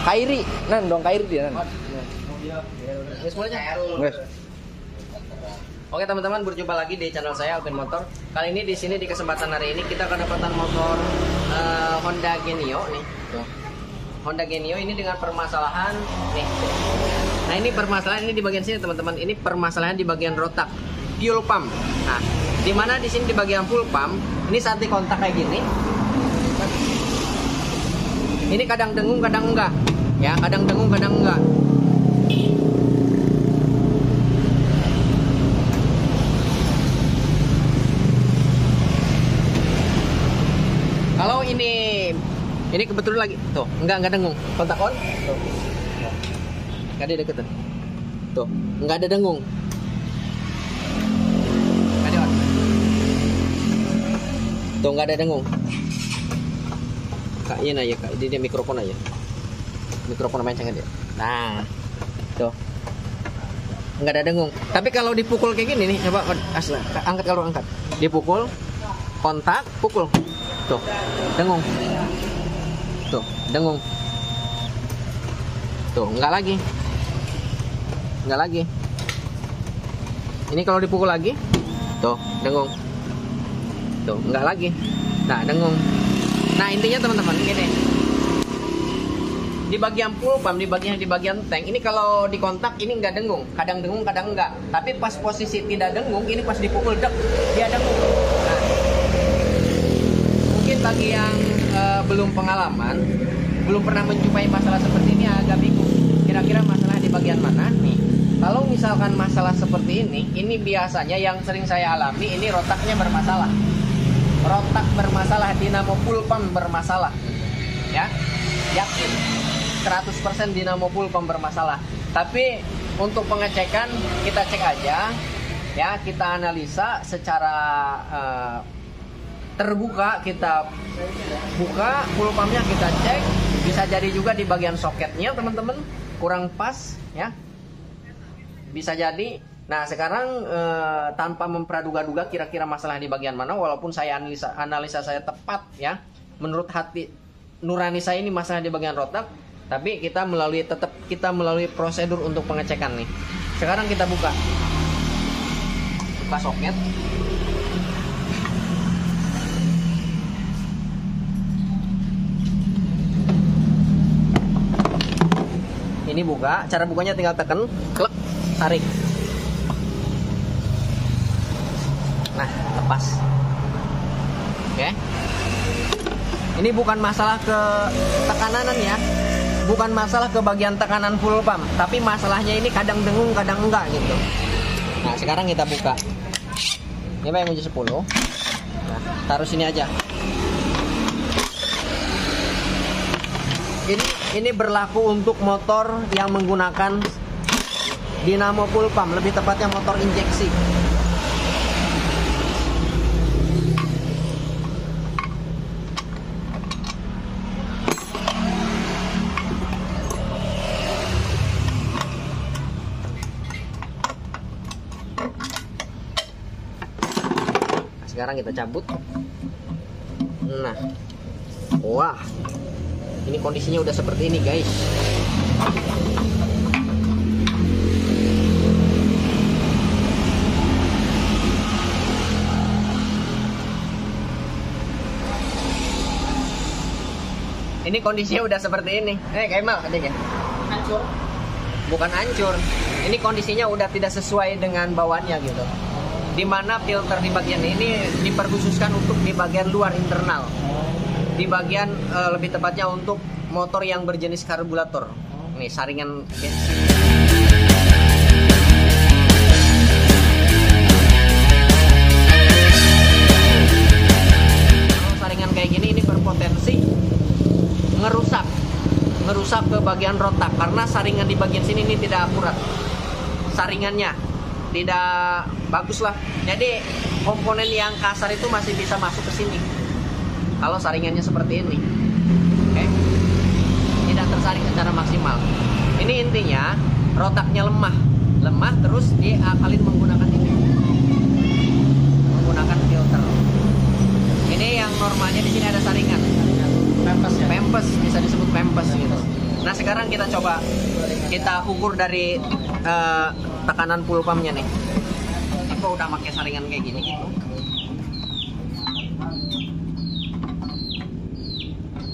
Kairi, nan dong Kairi dia nan. Guys. Oke teman-teman, berjumpa lagi di channel saya Alvin Motor. Kali ini di sini di kesempatan hari ini kita kedapatan motor Honda Genio nih. Tuh. Honda Genio ini dengan permasalahan nih. Nah, ini permasalahan ini di bagian sini teman-teman. Ini permasalahan di bagian rotak fuel pump. Nah, di mana di sini di bagian fuel pump, ini saat dikontak kayak gini. Ini kadang dengung, kadang enggak. Ya, kadang dengung, kadang enggak. Kalau ini kebetulan lagi tuh, enggak dengung. Kontak on. Tuh. Enggak ada deket tuh. Tuh, enggak ada dengung. Enggak ada on. Tuh, enggak ada dengung. Kak, ini aja, Kak. Dia mikrofon aja. Mikrofon main dia. Nah. Tuh. Enggak ada dengung. Tapi kalau dipukul kayak gini nih, coba angkat kalau angkat. Dipukul, kontak, pukul. Tuh, dengung. Tuh, dengung. Tuh, enggak lagi. Enggak lagi. Ini kalau dipukul lagi, tuh, dengung. Tuh, enggak lagi. Nah, dengung. Nah, intinya teman-teman gini. Di bagian fuel pump, di bagian tank, ini kalau dikontak ini enggak dengung. Kadang dengung, kadang enggak. Tapi pas posisi tidak dengung, ini pas dipukul dek, dia dengung. Nah, mungkin bagi yang belum pengalaman, belum pernah menjumpai masalah seperti ini agak bingung. Kira-kira masalah di bagian mana nih? Kalau misalkan masalah seperti ini biasanya yang sering saya alami ini rotaknya bermasalah. Rotak bermasalah, dinamo fuel pump bermasalah. Ya, yakin 100% dinamo fuel pump bermasalah. Tapi untuk pengecekan kita cek aja, ya kita analisa secara terbuka, kita buka fuel pumpnya, kita cek. Bisa jadi juga di bagian soketnya teman-teman kurang pas, ya bisa jadi. Nah sekarang tanpa mempraduga-duga kira-kira masalah di bagian mana, walaupun saya analisa saya tepat, ya menurut hati nurani saya ini masalah di bagian rotak, tapi kita melalui prosedur untuk pengecekan nih. Sekarang kita buka soket. Ini buka, cara bukanya tinggal tekan, klek, tarik. Nah, lepas. Oke. Ini bukan masalah ke tekanan ya. Bukan masalah ke bagian tekanan fuel pump, tapi masalahnya ini kadang dengung, kadang enggak gitu. Nah, sekarang kita buka. Ini yang kunci 10. Nah, taruh sini aja. Ini berlaku untuk motor yang menggunakan dinamo fuel pump, lebih tepatnya motor injeksi. Nah, sekarang kita cabut. Nah, wah. Ini kondisinya udah seperti ini, guys. Ini kondisinya udah seperti ini. Kemal, adiknya. Hancur. Bukan hancur. Ini kondisinya udah tidak sesuai dengan bawaannya gitu. Dimana filter di bagian ini diperkhususkan untuk di bagian luar internal. Di bagian lebih tepatnya untuk motor yang berjenis karburator. Nih saringan bensin. Kalau saringan kayak gini ini berpotensi ngerusak ke bagian rotak karena saringan di bagian sini ini tidak akurat. Saringannya tidak bagus lah. Jadi komponen yang kasar itu masih bisa masuk ke sini. Kalau saringannya seperti ini, oke, tidak tersaring secara maksimal. Ini intinya rotaknya lemah terus diakalin menggunakan ini, menggunakan filter. Ini yang normalnya di sini ada saringan, pempes bisa disebut pempes gitu. Nah sekarang kita coba kita ukur dari tekanan full pumpnya nih. Aku udah pakai saringan kayak gini gitu.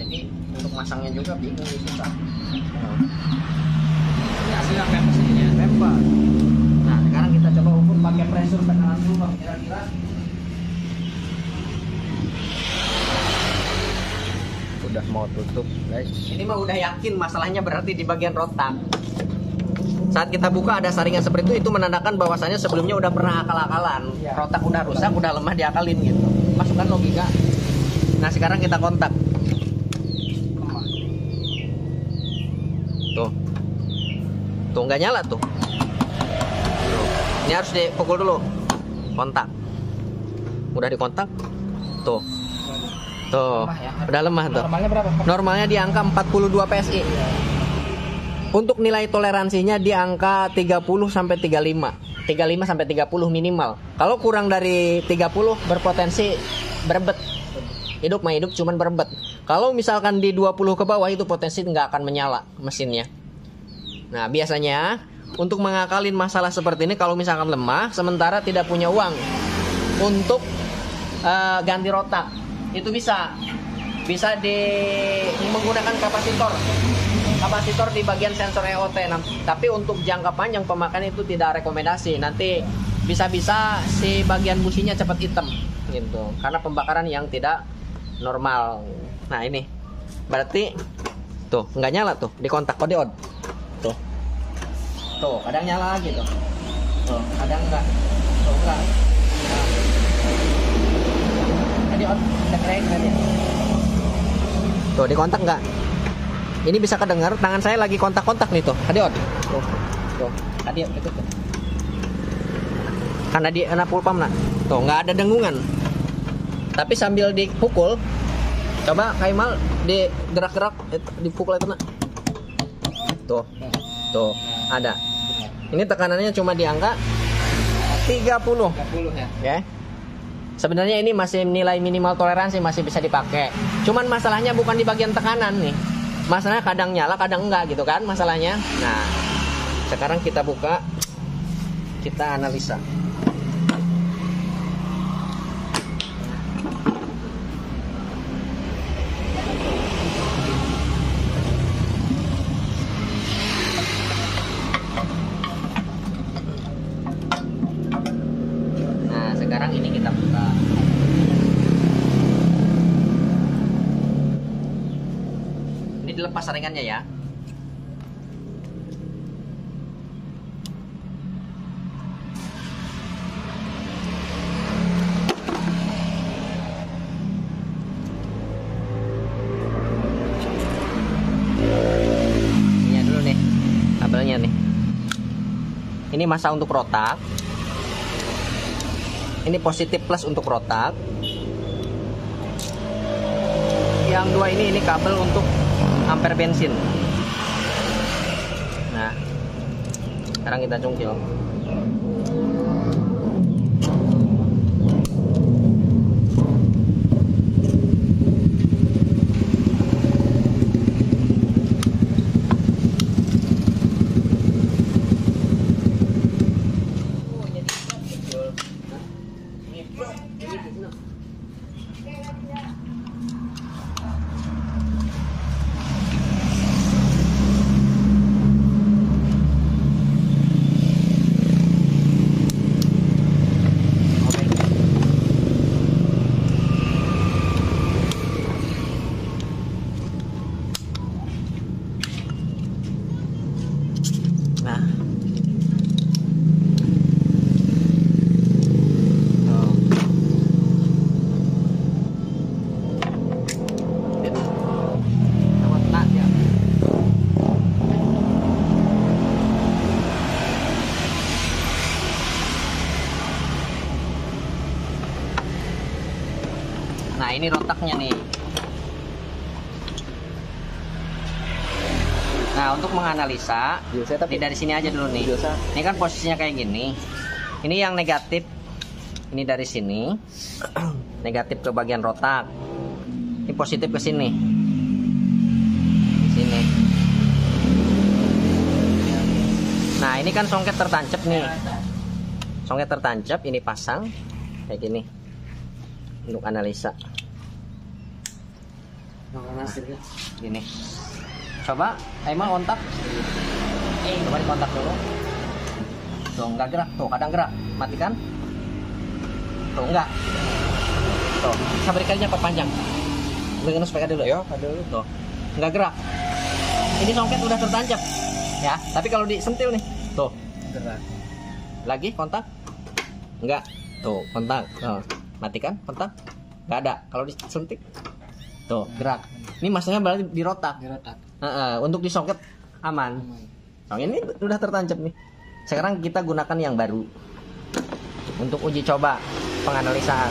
Jadi untuk masangnya juga bingung susah. Ini hasilnya pempes ini ya. Pempes. Nah sekarang kita coba ukur pakai pressure tekanan full pump kira-kira. Udah mau tutup guys. Ini mah udah yakin masalahnya berarti di bagian rotak. Saat kita buka ada saringan seperti itu menandakan bahwasannya sebelumnya udah pernah akal-akalan. Rotak udah rusak, udah lemah diakalin gitu. Masukkan logika. Nah sekarang kita kontak. Tuh nggak nyala tuh. Ini harus dipukul dulu. Kontak. Udah dikontak. Tuh. Tuh, udah lemah tuh. Normalnya berapa? Normalnya di angka 42 PSI. Untuk nilai toleransinya di angka 30 sampai 35. 35 sampai 30 minimal. Kalau kurang dari 30 berpotensi berebet. Hidup mah hidup cuman berebet. Kalau misalkan di 20 ke bawah itu potensi nggak akan menyala mesinnya. Nah, biasanya untuk mengakalin masalah seperti ini kalau misalkan lemah sementara tidak punya uang untuk ganti rotak. Itu bisa menggunakan kapasitor di bagian sensor EOT. Tapi untuk jangka panjang pemakaian itu tidak rekomendasi. Nanti bisa-bisa si bagian businya cepat hitam gitu karena pembakaran yang tidak normal. Nah ini berarti tuh nggak nyala tuh, dikontak kode on tuh kadang nyala lagi tuh kadang enggak enggak. Tadi on udah keren kan ya. Tuh dikontak nggak? Ini bisa kedengar tangan saya lagi kontak-kontak nih tuh. Tadi on. Tuh. Tadi itu tuh. Karena di enak full pump nah. Tuh nggak ada dengungan. Tapi sambil dipukul, coba Kaimal digerak-gerak, dipukul itu nak. Tuh ada. Ini tekanannya cuma di angka 30 ya. Sebenarnya ini masih nilai minimal toleransi, masih bisa dipakai. Cuman masalahnya bukan di bagian tekanan nih. Masalahnya kadang nyala, kadang enggak gitu kan masalahnya. Nah, sekarang kita buka, kita analisa. Sekarang ini kita buka. Ini dilepas saringannya ya. Ini dulu nih kabelnya nih. Ini masa untuk rotak. Ini positif plus untuk rotak. Yang dua ini kabel untuk ampere bensin. Nah, sekarang kita cungkil. Nah ini rotaknya nih. Nah untuk menganalisa, ini dari sini aja dulu nih. Ini kan posisinya kayak gini. Ini yang negatif. Ini dari sini. Negatif ke bagian rotak. Ini positif ke sini. Sini. ini kan songket tertancap nih. Songket tertancap, ini pasang kayak gini untuk analisa. Gini. Coba, Aiman kontak. Coba dikontak dulu. Tuh, nggak gerak. Tuh, kadang gerak. Matikan. Tuh, enggak. Tuh, sabar kalinya perpanjang. Dengan supaya dulu ya, dulu. Tuh, nggak gerak. Ini songket udah tertancap. Ya, tapi kalau disentil nih, tuh, gerak. Lagi kontak. Enggak. Tuh, kontak. Tuh, matikan, kontak. Nggak ada. Kalau disentik, tuh, gerak. Ini maksudnya berarti dirotak. Untuk disongket aman. Nah, ini udah tertancap nih. Sekarang kita gunakan yang baru untuk uji coba penganalisaan.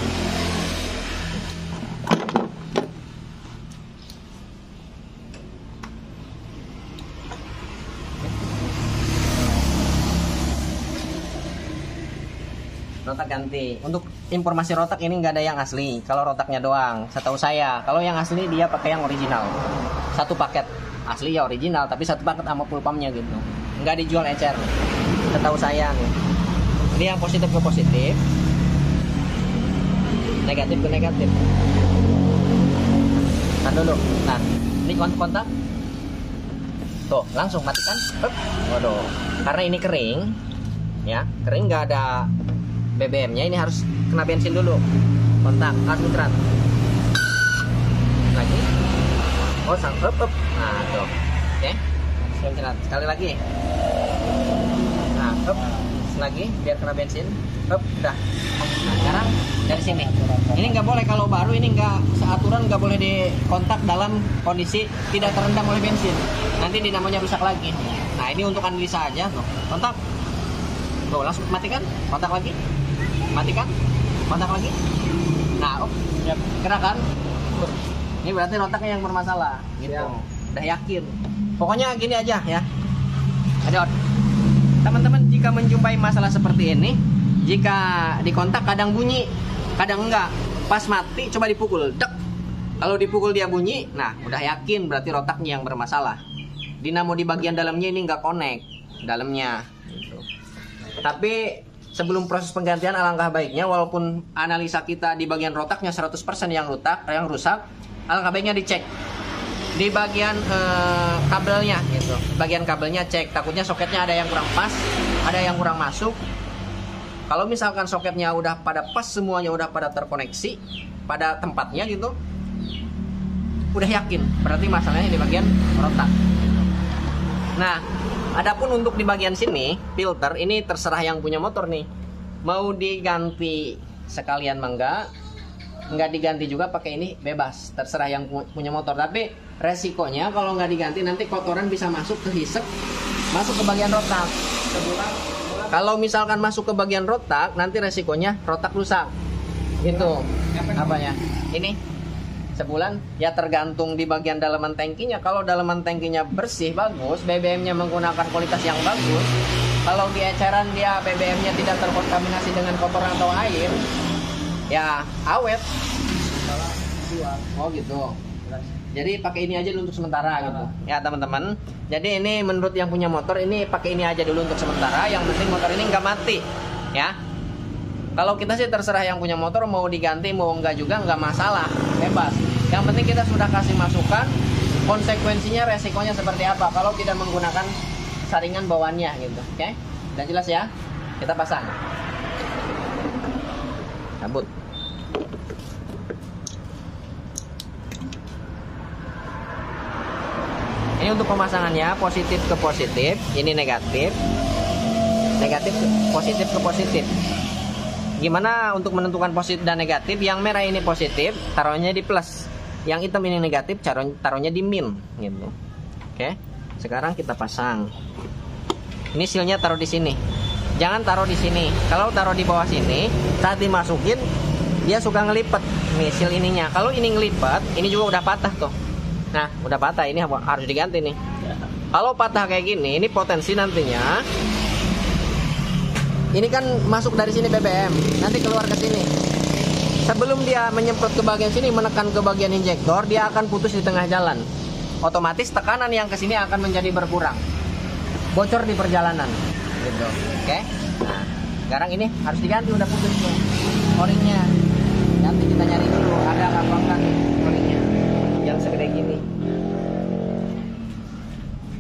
Rotak ganti. Untuk informasi rotak ini nggak ada yang asli. Kalau rotaknya doang, setahu saya. Kalau yang asli dia pakai yang original. Satu paket asli ya original, tapi satu paket sama pulpamnya gitu. Nggak dijual ecer. Setahu saya nih. Ini yang positif ke positif, negatif ke negatif. Tahan dulu. Nah, ini kontak. Tuh, langsung matikan. Waduh. Karena ini kering, ya kering nggak ada BBM-nya, ini harus kena bensin dulu. Kontak, harus muncrat. Lagi. Oh, up. Nah, tuh. Oke. Muncrat. Sekali lagi. Nah, up. Lagi, biar kena bensin. Up, udah. Nah, sekarang dari sini. Ini nggak boleh kalau baru, ini nggak seaturan, nggak boleh dikontak dalam kondisi tidak terendam oleh bensin. Nanti dinamanya rusak lagi. Nah, ini untuk analisa aja. Tuh, kontak. Tuh, langsung matikan. Kontak lagi. Matikan, kontak lagi. Nah, gerak kan? Ini berarti rotaknya yang bermasalah, gitu. Udah yakin. Pokoknya gini aja ya. Ayo, teman-teman, jika menjumpai masalah seperti ini, jika dikontak kadang bunyi, kadang enggak. Pas mati, coba dipukul. Dek. Kalau dipukul dia bunyi, nah udah yakin berarti rotaknya yang bermasalah. Dinamo di bagian dalamnya ini enggak connect dalamnya. Gitu. Tapi sebelum proses penggantian, alangkah baiknya walaupun analisa kita di bagian rotaknya 100% yang rusak, alangkah baiknya dicek di bagian kabelnya gitu. Bagian kabelnya cek, takutnya soketnya ada yang kurang pas, ada yang kurang masuk. Kalau misalkan soketnya udah pada pas, semuanya udah pada terkoneksi pada tempatnya gitu, udah yakin berarti masalahnya di bagian rotak. Nah, adapun untuk di bagian sini, filter ini terserah yang punya motor nih. Mau diganti sekalian enggak diganti juga pakai ini bebas. Terserah yang punya motor. Tapi resikonya kalau nggak diganti nanti kotoran bisa masuk ke hisap, masuk ke bagian rotak. Kalau misalkan masuk ke bagian rotak, nanti resikonya rotak rusak. Gitu. Apanya? Ini sebulan ya tergantung di bagian dalaman tangkinya. Kalau dalaman tangkinya bersih bagus, BBM-nya menggunakan kualitas yang bagus. Kalau di eceran dia BBM-nya tidak terkontaminasi dengan kotoran atau air, ya awet. Oh gitu. Jadi pakai ini aja dulu untuk sementara gitu. Ya teman-teman. Jadi ini menurut yang punya motor ini pakai ini aja dulu untuk sementara. Yang penting motor ini nggak mati, ya. Kalau kita sih terserah yang punya motor, mau diganti mau enggak juga nggak masalah, bebas. Yang penting kita sudah kasih masukan, konsekuensinya resikonya seperti apa kalau tidak menggunakan saringan bawaannya gitu. Oke? Dan jelas ya? Kita pasang. Cabut. Ini untuk pemasangannya positif ke positif, ini negatif. Negatif positif ke positif. Gimana untuk menentukan positif dan negatif? Yang merah ini positif, taruhnya di plus. Yang hitam ini negatif, taruhnya di min gitu. Oke. Sekarang kita pasang. Ini sealnya taruh di sini. Jangan taruh di sini. Kalau taruh di bawah sini, saat dimasukin dia suka ngelipet. Nih seal ininya. Kalau ini ngelipet, ini juga udah patah tuh. Nah, udah patah, ini harus diganti nih. Kalau patah kayak gini, ini potensi nantinya ini kan masuk dari sini BBM, nanti keluar ke sini. Sebelum dia menyemprot ke bagian sini, menekan ke bagian injektor, dia akan putus di tengah jalan. Otomatis tekanan yang ke sini akan menjadi berkurang. Bocor di perjalanan. gitu. Oke. Nah, sekarang ini harus diganti, udah putus tuh o-ringnya. Nanti kita nyari dulu ada apa enggak nih o-ringnya yang segede gini.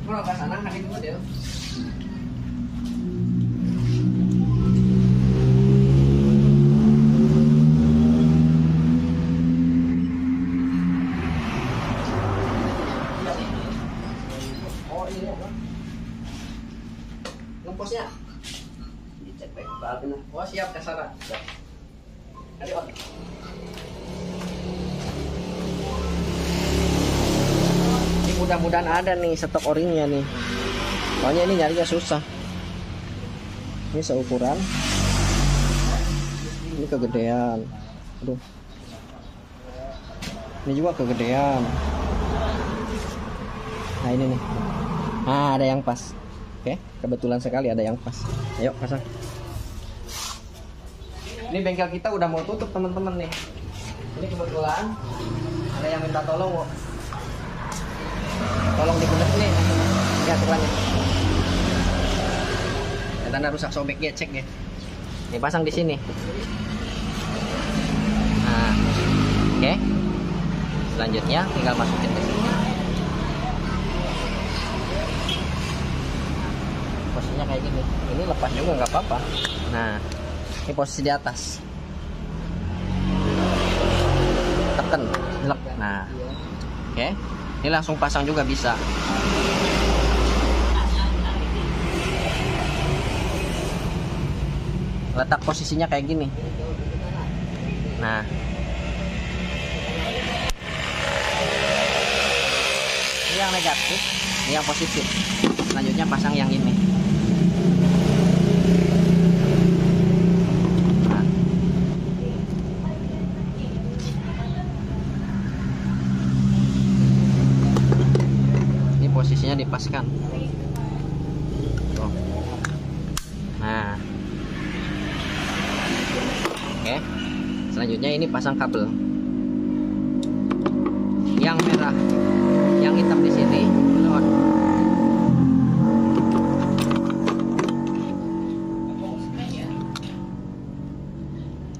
Bro, ke sana kasih model. Oh, ini apa? Ngeposnya dicek baik banget. Oh, siap ke sana. Siap. Ayo, On. Ini mudah-mudahan ada nih stok o-ringnya nih. Soalnya ini nyarinya susah. Ini seukuran. Ini kegedean. Aduh. Ini juga kegedean. Nah, ini nih. Nah, ada yang pas. Oke, kebetulan sekali ada yang pas. Ayo, pasang. Ini bengkel kita udah mau tutup, teman-teman nih. Ini kebetulan ada yang minta tolong, tolong dibenek nih. Ya, tukannya. Ya, tanda rusak sobek ya, cek ya. Ini pasang di sini. Nah, oke. Selanjutnya tinggal masukin ke sini. Posisinya kayak gini. Ini lepas juga nggak apa-apa. Nah, ini posisi di atas. Tekan, jelek. Nah, oke. Ini langsung pasang juga bisa. Letak posisinya kayak gini. Nah, ini yang negatif, ini yang positif. Selanjutnya pasang yang ini. Nah. Ini posisinya dipaskan. Tuh. Nah, oke. Selanjutnya ini pasang kabel. Yang merah, yang hitam di sini.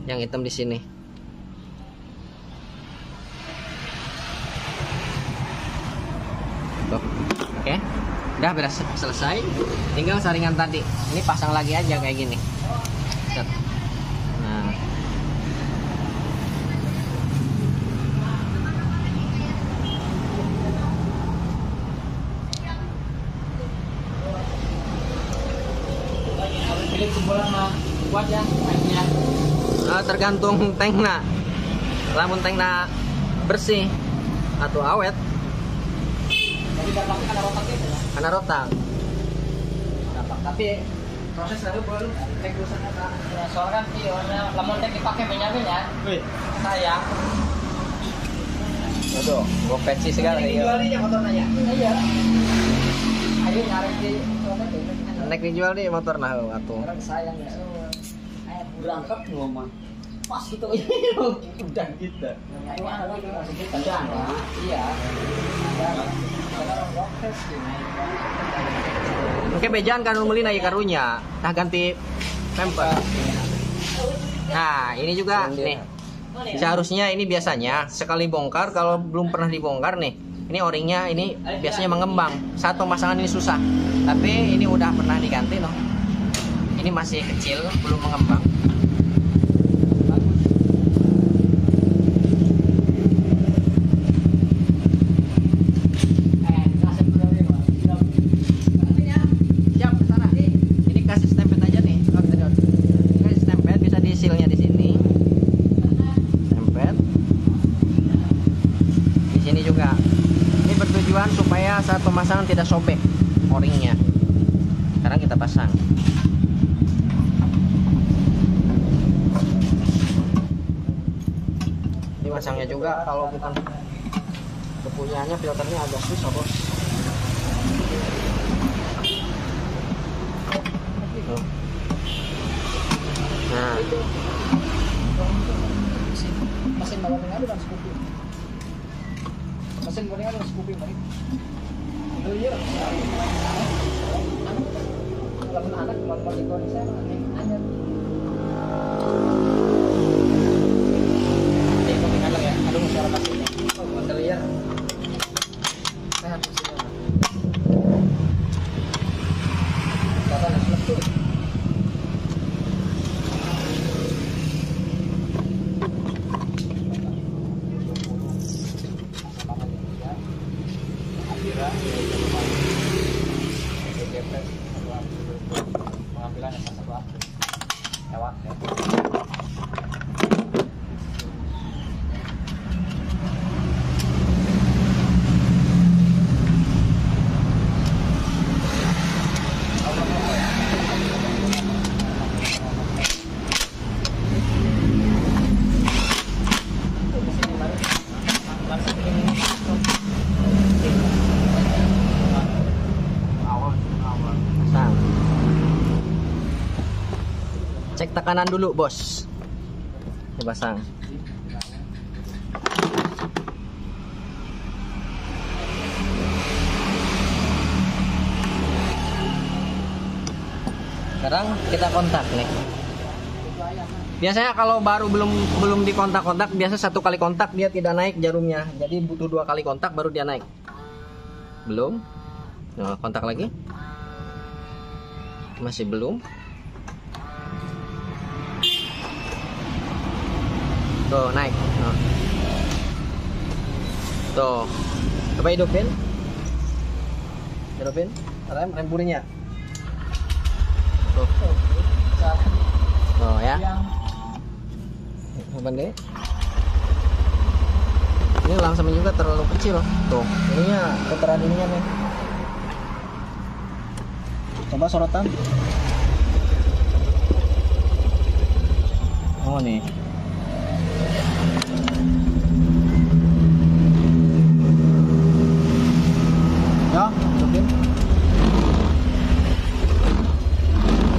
Yang hitam di sini. Tuh. Oke. Udah beres, selesai. Tinggal saringan tadi. Ini pasang lagi aja kayak gini. Set. Nah. Pilih kumpulan mah kuat ya, naiknya. Tergantung tankna. Lamun tankna bersih atau awet. Jadi dampaknya karena rotak itu ya? Karena rotak. Dampak, tapi proses lalu baru tank rusak apa? Ya, soalnya kan iya, lamun tank dipakai benyamin ya. Wih, sayang. Aduh, gua patch segala ya. Dijual nih motor nanya. Iya. Ayo nyari di motor. Nek dijual nih motor nah atuh. Orang sayang ya. Berangkat ngomong pas gitu udah gitu iya. Oke, bejaan kan meli naik karunya nah ganti pemper. Nah, ini juga nih seharusnya ini biasanya sekali bongkar, kalau belum pernah dibongkar nih, ini o-ringnya ini biasanya mengembang saat pemasangan. Ini susah, tapi ini udah pernah diganti loh. Ini masih kecil, belum mengembang. Supaya saat pemasangan tidak sobek o-ringnya. Sekarang kita pasang. Ini pasangnya juga kalau bukan kepunyaannya filternya agak susah, bos. Nah, mesin bawang ada dan Scoopy. Mesin goreng ada Scoopy, Mari. Iya. lamun anak mau di konser aja. Jadi kopi anak ya. Aduh suara kasihnya. Oh, bandelier. Saya harus sini. Kata nak tuh. Pengambilan yang satu lewat ya. Cek tekanan dulu bos. Ini pasang. Sekarang kita kontak nih. Biasanya kalau baru belum dikontak-kontak, biasa satu kali kontak dia tidak naik jarumnya. Jadi butuh 2 kali kontak baru dia naik. Belum. Nah, kontak lagi. Masih belum. Tuh naik. Tuh. Coba hidupin. Rem burinya. Tuh. Oh ya. Bandai. Ini langsung juga terlalu kecil. Tuh. Ininya putaran ininya nih. Coba sorotan. Oh nih. Ya, hidupin.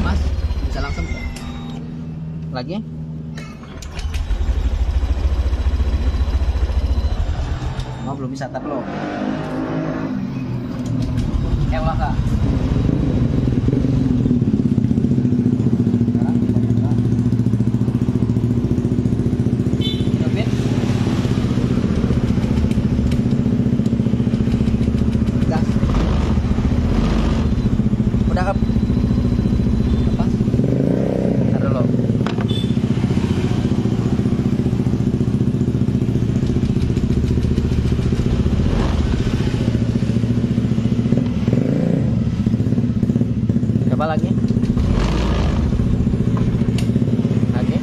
Mas, bisa langsung. Lagi. Oh, belum bisa tab lo. Ewa kak. Coba lagi. Lagi.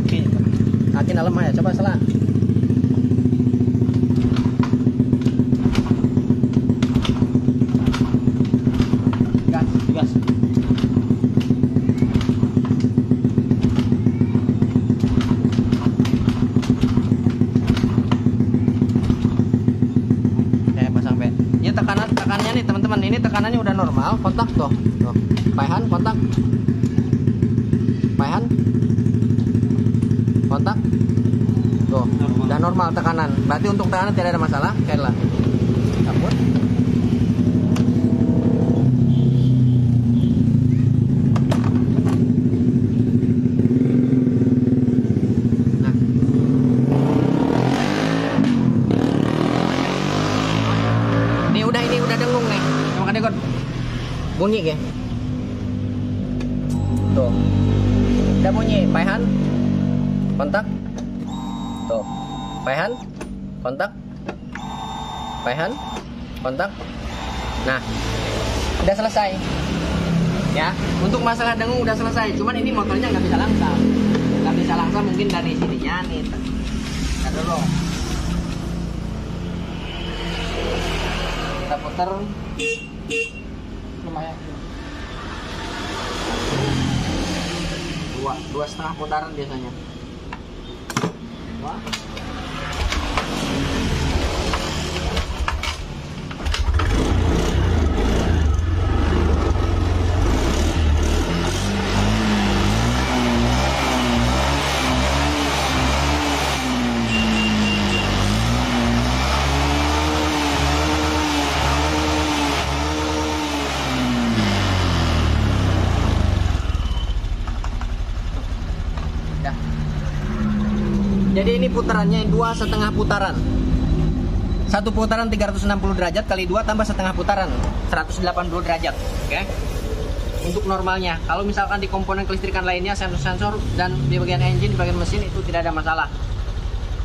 Oke. Makin dalam ya, coba salah. Gas. Tekanannya nih teman-teman, ini tekanannya udah normal, kontak tuh. Paihan kontak. Paihan. Kontak. Tuh, udah normal tekanan. Berarti untuk tekanan tidak ada masalah, kayak cabut. Ini udah dengung nih. Makanya kok bunyi ya. Tuh. Udah bunyi, paihan. Kontak. Tuh. Paihan. Kontak. Paihan. Kontak. Nah. Udah selesai. Ya, untuk masalah dengung udah selesai. Cuman ini motornya nggak bisa langsam. Nggak bisa langsam mungkin dari sininya nih. Kita dulu. Kita putar lumayan 2,5 putaran biasanya. Wah. putarannya 2,5 putaran. Satu putaran 360 derajat kali 2 tambah setengah putaran 180 derajat. Oke. Untuk normalnya. Kalau misalkan di komponen kelistrikan lainnya, sensor-sensor dan di bagian engine, di bagian mesin itu tidak ada masalah.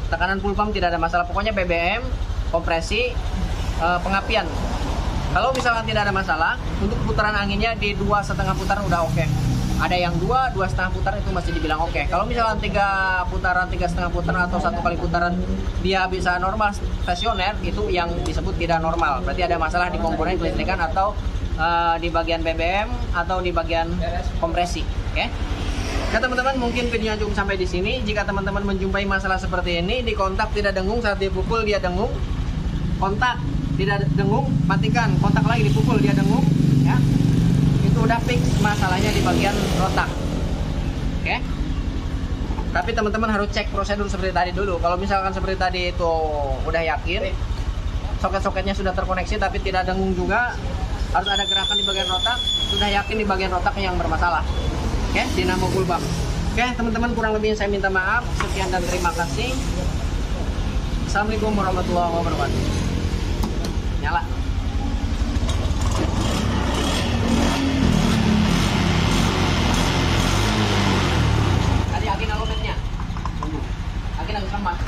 Tekanan full pump tidak ada masalah. Pokoknya BBM, kompresi, pengapian. Kalau misalkan tidak ada masalah, untuk putaran anginnya di 2,5 putaran udah oke. Ada yang 2,5 putaran itu masih dibilang oke. Kalau misalkan 3 putaran, 3,5 putaran atau 1 kali putaran dia bisa normal stasioner, itu yang disebut tidak normal. Berarti ada masalah di komponen kelistrikan atau di bagian BBM atau di bagian kompresi. Oke. Oke teman-teman, mungkin videonya cukup sampai di sini. Jika teman-teman menjumpai masalah seperti ini, di kontak tidak dengung, saat dipukul dia dengung. Kontak tidak dengung, matikan. Kontak lagi, dipukul dia dengung, ya. Itu udah fix masalahnya di bagian rotak. Oke. Tapi teman-teman harus cek prosedur seperti tadi dulu. Kalau misalkan seperti tadi itu udah yakin soket-soketnya sudah terkoneksi tapi tidak dengung juga, harus ada gerakan di bagian rotak, sudah yakin di bagian rotaknya yang bermasalah. Oke, dinamo full pump. Oke, teman-teman, kurang lebihnya saya minta maaf. Sekian dan terima kasih. Assalamualaikum warahmatullahi wabarakatuh. Nyala. Tadi akin aluminiumnya. Akin agak kemas.